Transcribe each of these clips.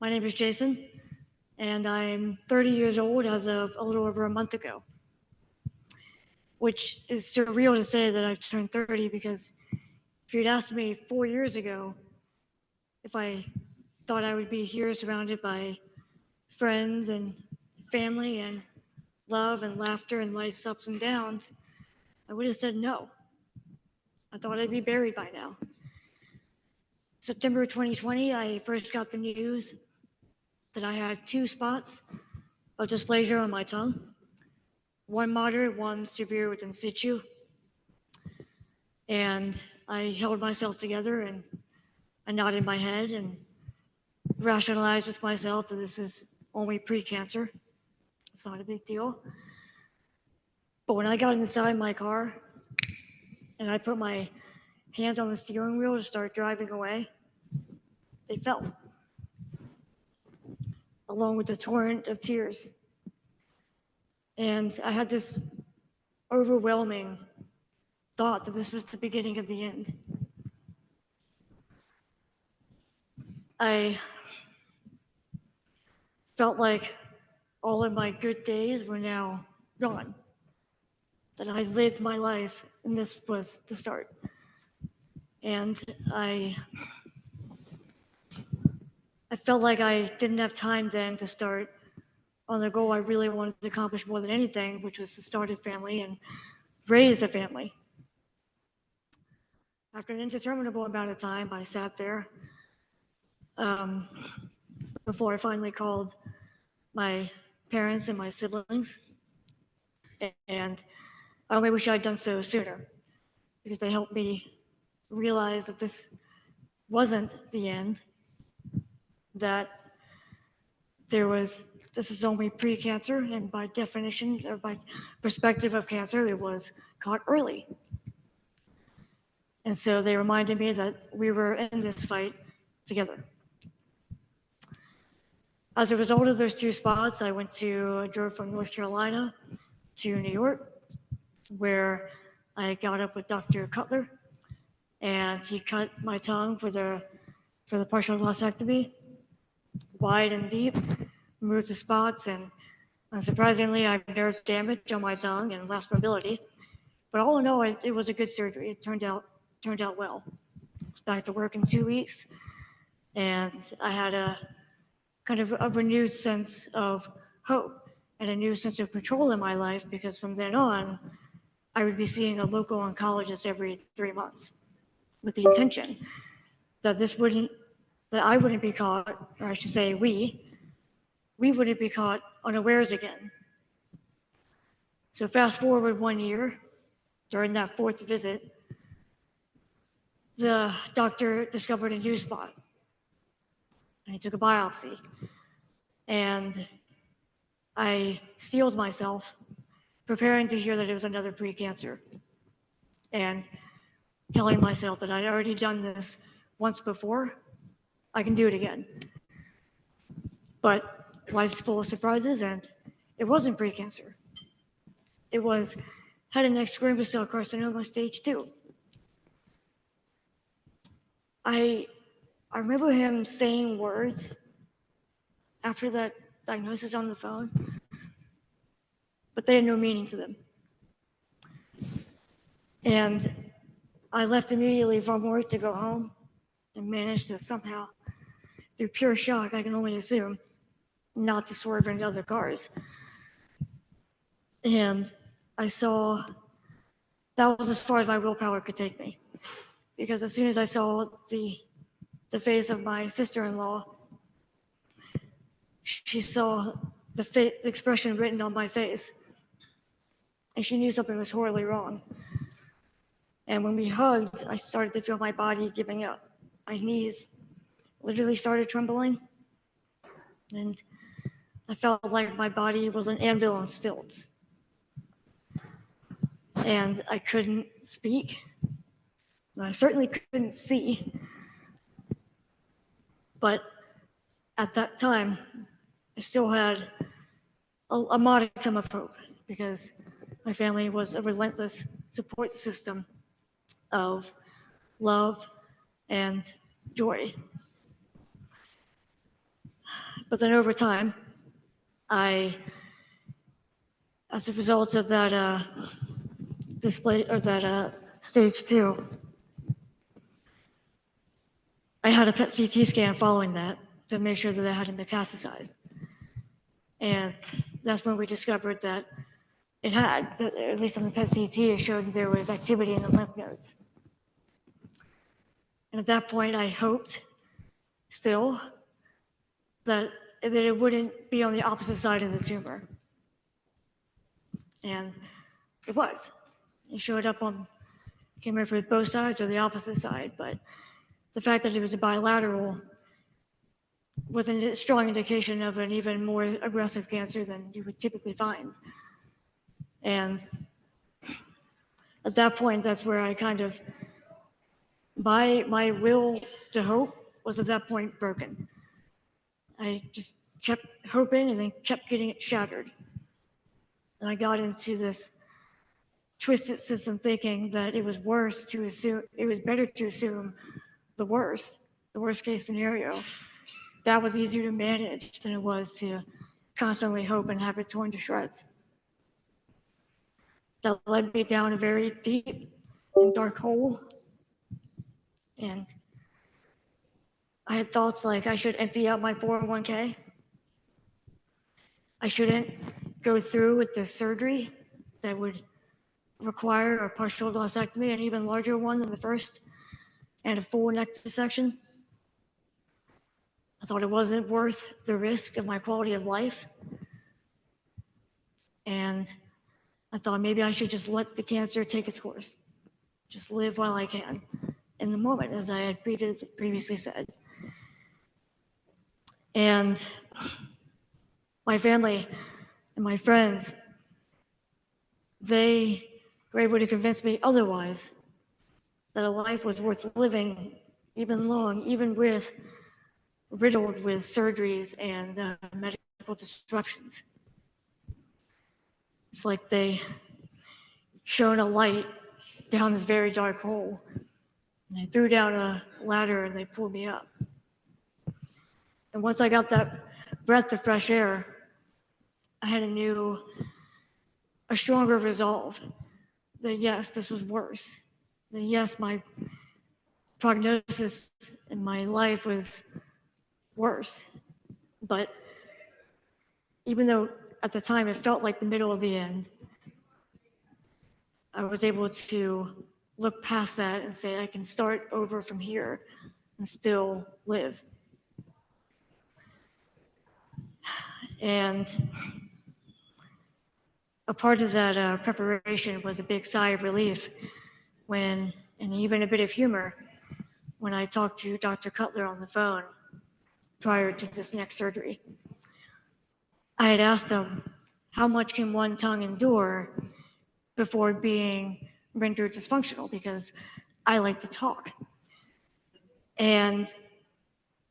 My name is Jason, and I'm 30 years old as of a little over a month ago, which is surreal to say that I've turned 30 because if you'd asked me 4 years ago if I thought I would be here surrounded by friends and family and love and laughter and life's ups and downs, I would have said no. I thought I'd be buried by now. September 2020, I first got the news that I had 2 spots of dysplasia on my tongue, one moderate, one severe with in situ. And I held myself together and I nodded my head and rationalized with myself that this is only pre-cancer. It's not a big deal. But when I got inside my car and I put my hands on the steering wheel to start driving away, they fell, along with a torrent of tears. And I had this overwhelming thought that this was the beginning of the end. I felt like all of my good days were now gone, that I lived my life and this was the start. And I felt like I didn't have time then to start on the goal I really wanted to accomplish more than anything, which was to start a family and raise a family. After an indeterminable amount of time, I sat there before I finally called my parents and my siblings. And I only wish I'd done so sooner because they helped me realize that this wasn't the end, that this is only pre-cancer, and by definition, or by perspective of cancer, it was caught early. And so they reminded me that we were in this fight together. As a result of those 2 spots, I drove from North Carolina to New York, where I got up with Dr. Cutler, and he cut my tongue for the partial glossectomy, wide and deep, removed the spots, and unsurprisingly, I have nerve damage on my tongue and lost mobility. But all in all, it was a good surgery. It turned out well. I was back to work in 2 weeks, and I had a kind of a renewed sense of hope and a new sense of control in my life, because from then on, I would be seeing a local oncologist every 3 months with the intention that I wouldn't be caught, or I should say we wouldn't be caught unawares again. So fast forward 1 year, during that 4th visit, the doctor discovered a new spot. And he took a biopsy. And I steeled myself, preparing to hear that it was another pre-cancer, and telling myself that I'd already done this once before, I can do it again. But life's full of surprises, and it wasn't pre-cancer. It was head and neck squamous cell carcinoma stage 2. I remember him saying words after that diagnosis on the phone, but they had no meaning to them. And I left immediately from work to go home and managed to somehow, through pure shock, I can only assume, not to swerve into other cars. And I saw that was as far as my willpower could take me. Because as soon as I saw the face of my sister-in-law, she saw the expression written on my face, and she knew something was horribly wrong. And when we hugged, I started to feel my body giving up. My knees literally started trembling, and I felt like my body was an anvil on stilts. And I couldn't speak. I certainly couldn't see. But at that time, I still had a modicum of hope, because my family was a relentless support system of love and joy. But then over time, as a result of that stage 2, I had a PET CT scan following that to make sure that I hadn't metastasized. And that's when we discovered that it had, that at least on the PET CT, it showed that there was activity in the lymph nodes. And at that point, I hoped still that it wouldn't be on the opposite side of the tumor. And it was. It showed up on, came in for both sides or the opposite side, but the fact that it was a bilateral was a strong indication of an even more aggressive cancer than you would typically find. And at that point, that's where I kind of, my will to hope was at that point broken. I just kept hoping and then kept getting it shattered. And I got into this twisted system thinking that it was worse to assume, it was better to assume the worst case scenario. That was easier to manage than it was to constantly hope and have it torn to shreds. That led me down a very deep and dark hole. And I had thoughts like I should empty out my 401k. I shouldn't go through with the surgery that would require a partial gastrectomy, an even larger one than the first, and a full neck dissection. I thought it wasn't worth the risk of my quality of life. And I thought maybe I should just let the cancer take its course. Just live while I can in the moment, as I had previously said. And my family and my friends, they were able to convince me otherwise, that a life was worth living, even long, even with riddled with surgeries and medical disruptions. It's like they shone a light down this very dark hole, and they threw down a ladder and they pulled me up. And once I got that breath of fresh air, I had a stronger resolve that yes, this was worse. That yes, my prognosis in my life was worse. But even though at the time it felt like the middle of the end, I was able to look past that and say, I can start over from here and still live. And a part of that preparation was a big sigh of relief when, and even a bit of humor, when I talked to Dr. Cutler on the phone prior to this next surgery. I had asked him, how much can one tongue endure before being rendered dysfunctional? Because I like to talk. And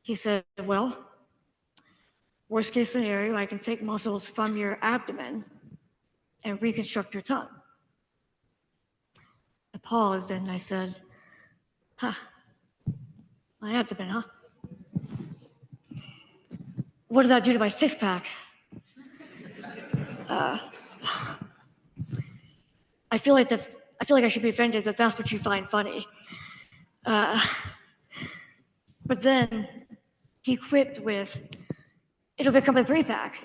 he said, well, worst case scenario, I can take muscles from your abdomen and reconstruct your tongue. I paused and I said, my abdomen, huh? What does that do to my six-pack? I feel like I should be offended that that's what you find funny. But then he quipped with, it'll become a three-pack.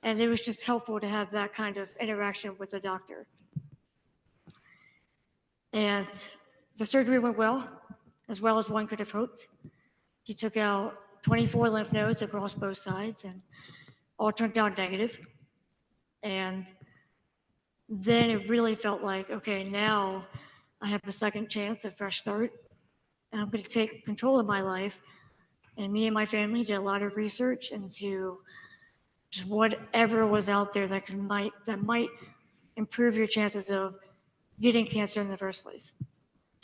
And it was just helpful to have that kind of interaction with the doctor. And the surgery went well as one could have hoped. He took out 24 lymph nodes across both sides and all turned out negative. And then it really felt like, okay, now I have a second chance, a fresh start, and I'm going to take control of my life. And me and my family did a lot of research into just whatever was out there that might improve your chances of getting cancer in the first place.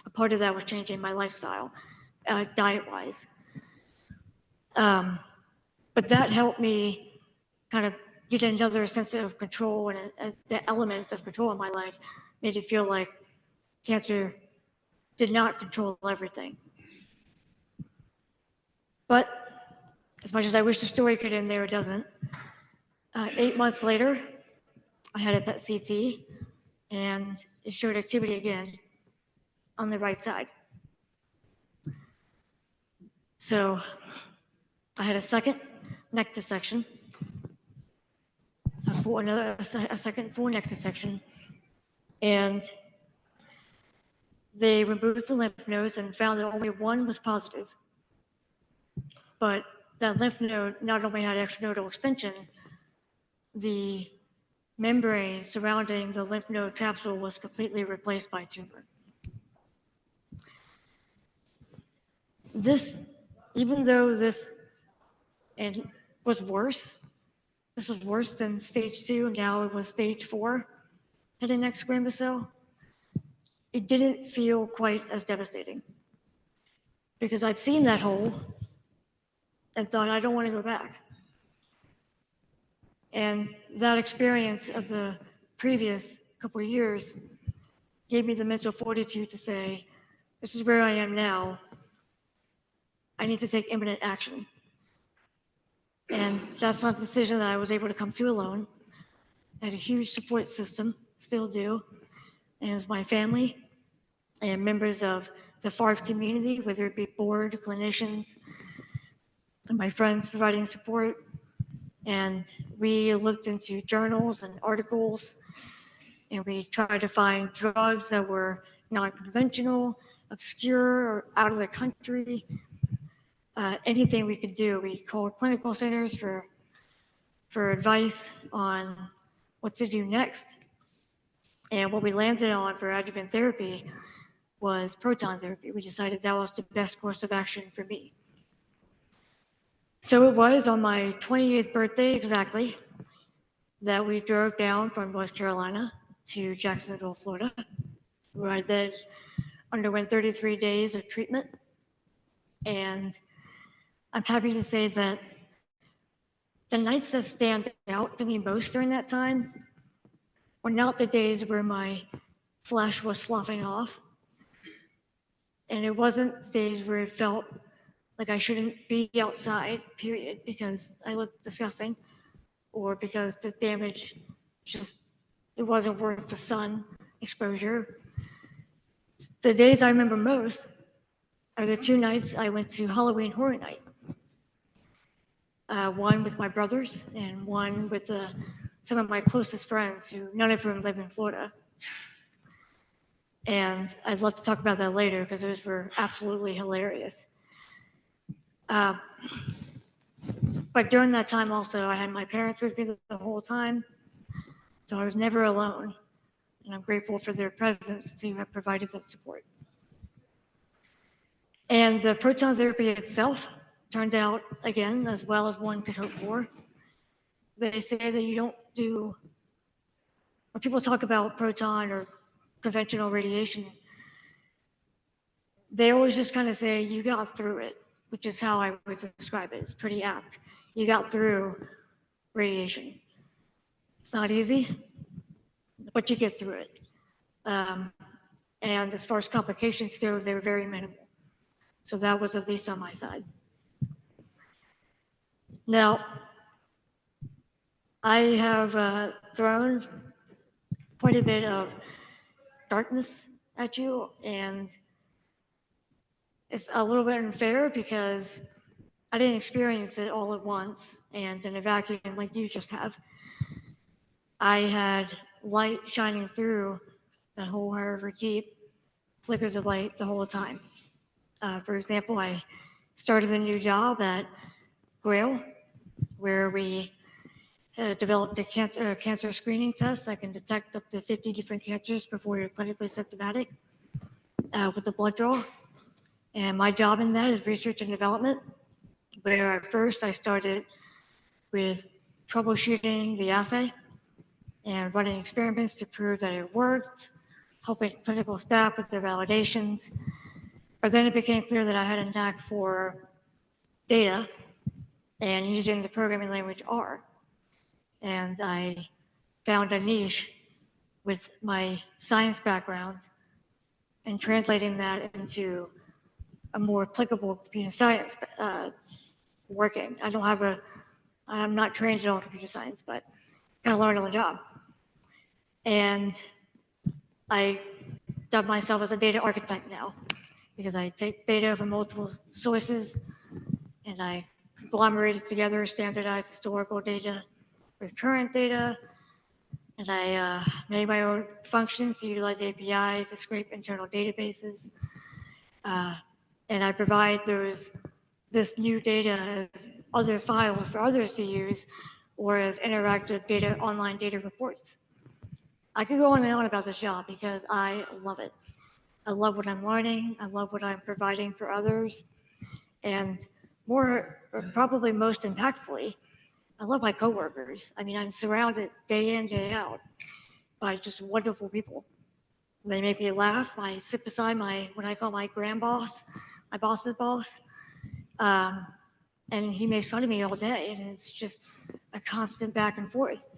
A part of that was changing my lifestyle, diet-wise. But that helped me kind of get another sense of control, and the element of control in my life made it feel like cancer did not control everything. as much as I wish the story could end there, it doesn't. 8 months later, I had a PET CT, and it showed activity again on the right side. So I had a second neck dissection, a second full neck dissection, and they removed the lymph nodes and found that only one was positive. But that lymph node not only had extranodal extension, the membrane surrounding the lymph node capsule was completely replaced by tumor. Even though this was worse, this was worse than stage 2, and now it was stage 4 head and neck squamous cell, it didn't feel quite as devastating because I'd seen that hole and thought, I don't want to go back. And that experience of the previous couple of years gave me the mental fortitude to say, this is where I am now. I need to take imminent action. And that's not a decision that I was able to come to alone. I had a huge support system, still do. And it was my family and members of the FARF community, whether it be board, clinicians, and my friends providing support. And we looked into journals and articles, and we tried to find drugs that were non-conventional, obscure, or out of the country. Anything we could do. We called clinical centers for advice on what to do next. And what we landed on for adjuvant therapy was proton therapy. We decided that was the best course of action for me. So it was on my 28th birthday exactly that we drove down from North Carolina to Jacksonville, Florida, where I then underwent 33 days of treatment. And I'm happy to say that the nights that stand out to me most during that time were not the days where my flesh was sloughing off. And it wasn't the days where it felt like I shouldn't be outside, period, because I looked disgusting, or because the damage it wasn't worth the sun exposure. The days I remember most are the 2 nights I went to Halloween Horror Night. One with my brothers and one with some of my closest friends, who none of them live in Florida. And I'd love to talk about that later because those were absolutely hilarious. But during that time also, I had my parents with me the whole time, so I was never alone. And I'm grateful for their presence to have provided that support. And the proton therapy itself turned out, again, as well as one could hope for. They say that you don't do, when people talk about proton or conventional radiation, they always just kind of say, you got through it, which is how I would describe it. It's pretty apt. You got through radiation. It's not easy, but you get through it. And as far as complications go, they were very minimal. So that was at least on my side. Now, I have thrown quite a bit of darkness at you, and it's a little bit unfair because I didn't experience it all at once and in a vacuum like you just have. I had light shining through that hole, however deep, flickers of light the whole time. For example, I started a new job at Grail, where we developed a cancer screening test that can detect up to 50 different cancers before you're clinically symptomatic with the blood draw. And my job in that is research and development, where at first I started with troubleshooting the assay and running experiments to prove that it worked, helping clinical staff with their validations. But then it became clear that I had a knack for data and using the programming language R. And I found a niche with my science background and translating that into a more applicable computer science working. I'm not trained at all in computer science, but kind of learned on the job. And I dub myself as a data architect now because I take data from multiple sources and I agglomerate it together, standardize historical data with current data, and I made my own functions to utilize APIs to scrape internal databases. And I provide this new data as other files for others to use or as interactive data, online data reports. I could go on and on about this job because I love it. I love what I'm learning. I love what I'm providing for others. And probably most impactfully, I love my coworkers. I mean, I'm surrounded day in, day out by just wonderful people. They make me laugh. I sit beside what I call my grand boss, my boss's boss. And he makes fun of me all day. And it's just a constant back and forth.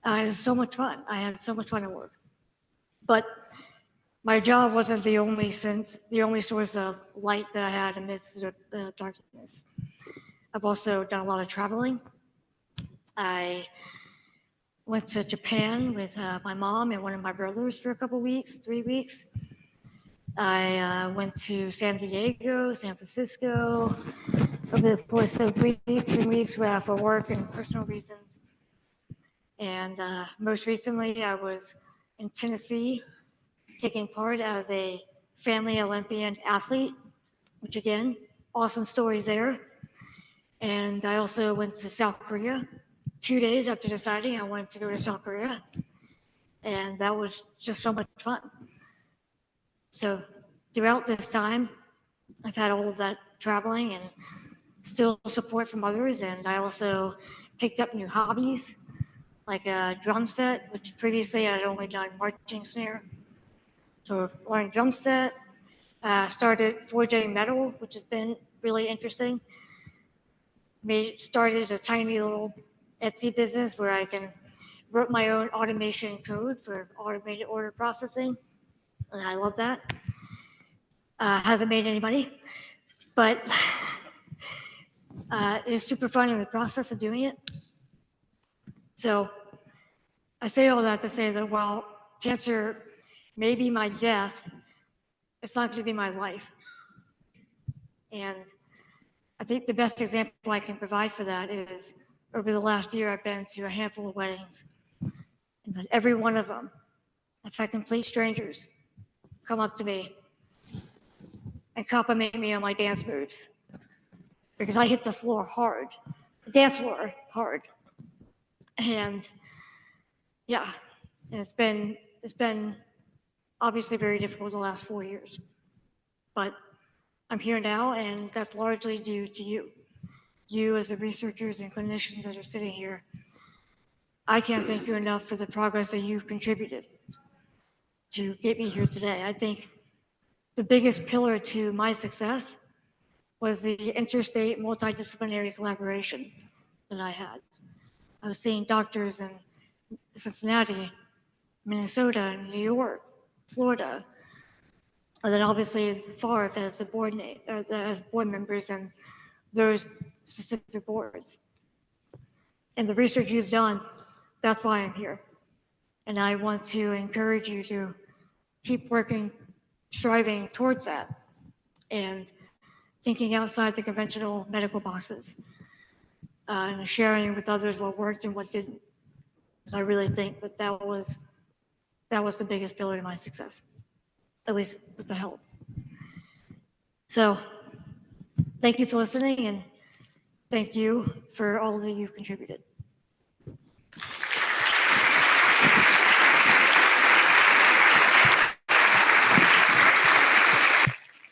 It was so much fun. I had so much fun at work. But my job wasn't the only source of light that I had amidst the darkness. I've also done a lot of traveling. I went to Japan with my mom and one of my brothers for a couple weeks, 3 weeks. I went to San Diego, San Francisco, over the course of 3 weeks for work and personal reasons. And most recently, I was in Tennessee taking part as a family Olympian athlete, which again, awesome stories there. And I also went to South Korea 2 days after deciding I wanted to go to South Korea. And that was just so much fun. So throughout this time, I've had all of that traveling and still support from others. And I also picked up new hobbies, like a drum set, which previously I'd only done marching snare. So learned drum set, started forging metal, which has been really interesting. Started a tiny little Etsy business where I wrote my own automation code for automated order processing, and I love that. Hasn't made any money, but it is super fun in the process of doing it. So I say all that to say that while cancer may be my death, it's not going to be my life. And I think the best example I can provide for that is over the last year, I've been to a handful of weddings. And every one of them, I've had complete strangers come up to me and compliment me on my dance moves because I hit the floor hard, the dance floor hard. And yeah, and it's been obviously very difficult the last 4 years. But I'm here now, and that's largely due to you. You as the researchers and clinicians that are sitting here. I can't thank you enough for the progress that you've contributed to get me here today. I think the biggest pillar to my success was the interstate multidisciplinary collaboration that I had. I was seeing doctors in Cincinnati, Minnesota, New York, Florida, and then obviously FARF as the as board members and those specific boards. And the research you've done, that's why I'm here. And I want to encourage you to keep working, striving towards that, and thinking outside the conventional medical boxes, and sharing with others what worked and what didn't. Because I really think that was the biggest pillar to my success, at least with the health. So thank you for listening, and thank you for all that you've contributed.